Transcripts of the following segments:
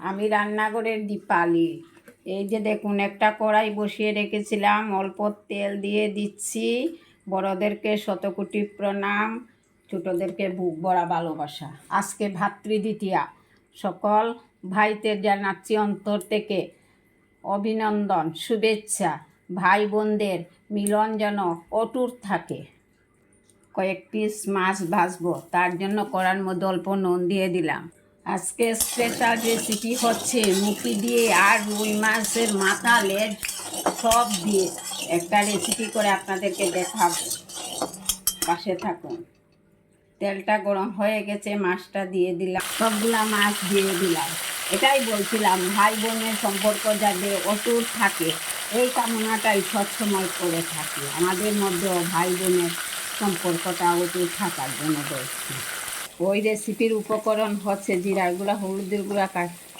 আমি রান্নাঘরের দীপালি। এই যে দেখুন, একটা কড়াই বসিয়ে রেখেছিলাম, অল্প তেল দিয়ে দিচ্ছি। বড়দেরকে শতকোটি প্রণাম, ছোটদেরকে বুক ভরা ভালোবাসা। আজকে ভাতৃদ্বিতীয়া, সকল ভাইদের জানাচ্ছি অন্তর থেকে অভিনন্দন, শুভেচ্ছা। ভাই বোনদের মিলন যেন অটুট থাকে। কয়েক পিস মাছ ভাজবো, তার জন্য কড়ার মধ্যে অল্প নুন দিয়ে দিলাম। আজকে স্পেশাল রেসিপি হচ্ছে মুখি দিয়ে আর রুই মাছের মাথা, লেজ সব দিয়ে একটা রেসিপি করে আপনাদেরকে দেখাবো। পাশে থাকুন। তেলটা গরম হয়ে গেছে, মাছটা দিয়ে দিলাম, সবগুলা মাছ দিয়ে দিলাম। এটাই বলছিলাম, ভাই বোনের সম্পর্ক যাতে অটুট থাকে, এই কামনাটাই সবসময় করে থাকি। আমাদের মধ্যেও ভাই বোনের সম্পর্কটা অটুট থাকার জন্য বলছি। ওই রেসিপির উপকরণ হচ্ছে জিরার গুঁড়া, হলুদের গুঁড়া,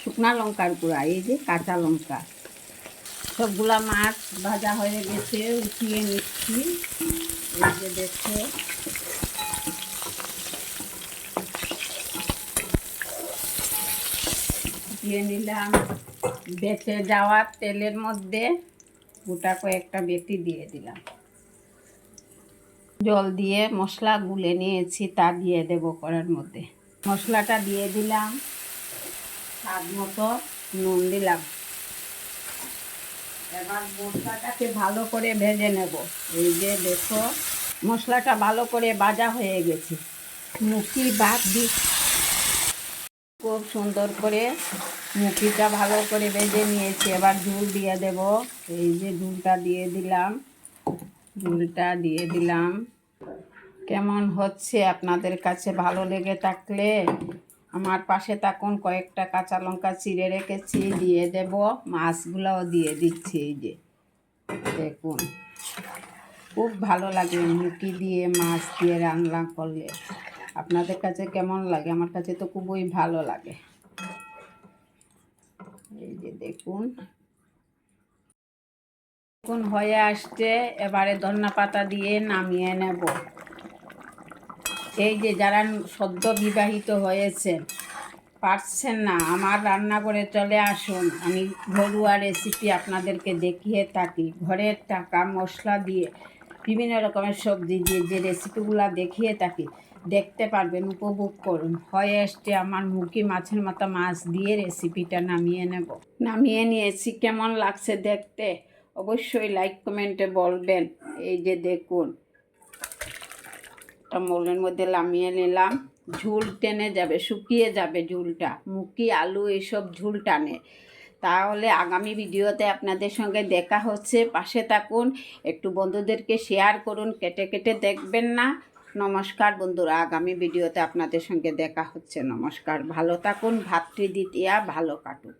শুকনা লঙ্কার গুঁড়া, এই যে কাঁচা লঙ্কা। সবগুলা মাছ ভাজা হয়ে গেছে, উঠিয়ে নিচ্ছি। এই যে দেখো, উঠিয়ে নিলাম। বেঁচে যাওয়া তেলের মধ্যে গোটা কয়েকটা বেটি দিয়ে দিলাম। জল দিয়ে মশলা গুলে নিয়েছি, তা দিয়ে দেব কড়ার মধ্যে। মশলাটা দিয়ে দিলাম, স্বাদ মতো নুন দিলাম। এবার মশলাটাকে ভালো করে ভেজে নেব। এই যে দেখো, মশলাটা ভালো করে ভাজা হয়ে গেছে। মুখি বাদ দি, খুব সুন্দর করে মুখিটা ভালো করে ভেজে নিয়েছি। এবার ঝুল দিয়ে দেব। এই যে ঝুলটা দিয়ে দিলাম, ঝুলটা দিয়ে দিলাম। কেমন হচ্ছে আপনাদের কাছে ভালো লেগে থাকলে আমার পাশে থাকুন। কয়েকটা কাঁচা লঙ্কা চিড়ে রেখেছি, দিয়ে দেব। মাছগুলোও দিয়ে দিচ্ছি। এই যে দেখুন, খুব ভালো লাগে মুখি দিয়ে মাছ দিয়ে রান্না করলে। আপনাদের কাছে কেমন লাগে? আমার কাছে তো খুবই ভালো লাগে। এই যে দেখুন, দেখুন হয়ে আসছে। এবারে ধনিয়া পাতা দিয়ে নামিয়ে নেব। এই যে যারা সদ্য বিবাহিত হয়েছেন, পারছেন না, আমার রান্নাঘরে চলে আসুন। আমি ঘরোয়া রেসিপি আপনাদেরকে দেখিয়ে থাকি। ঘরের টাকা মশলা দিয়ে, বিভিন্ন রকমের সবজি দিয়ে যে রেসিপিগুলো দেখিয়ে থাকি, দেখতে পারবেন, উপভোগ করুন। হয়ে এসছে আমার মুখি মাছের মাথা মাছ দিয়ে রেসিপিটা নামিয়ে নেব। নামিয়ে নিয়েছি। কেমন লাগছে দেখতে অবশ্যই লাইক কমেন্টে বলবেন। এই যে দেখুন, মোলের মধ্যে নামিয়ে নিলাম। ঝুল টেনে যাবে, শুকিয়ে যাবে ঝুলটা। মুখি আলু এইসব ঝুল টানে। তাহলে আগামী ভিডিওতে আপনাদের সঙ্গে দেখা হচ্ছে। পাশে থাকুন, একটু বন্ধুদেরকে শেয়ার করুন, কেটে কেটে দেখবেন না। নমস্কার বন্ধুরা, আগামী ভিডিওতে আপনাদের সঙ্গে দেখা হচ্ছে। নমস্কার, ভালো থাকুন। ভাতৃদ্বিতীয়া ভালো কাটুক।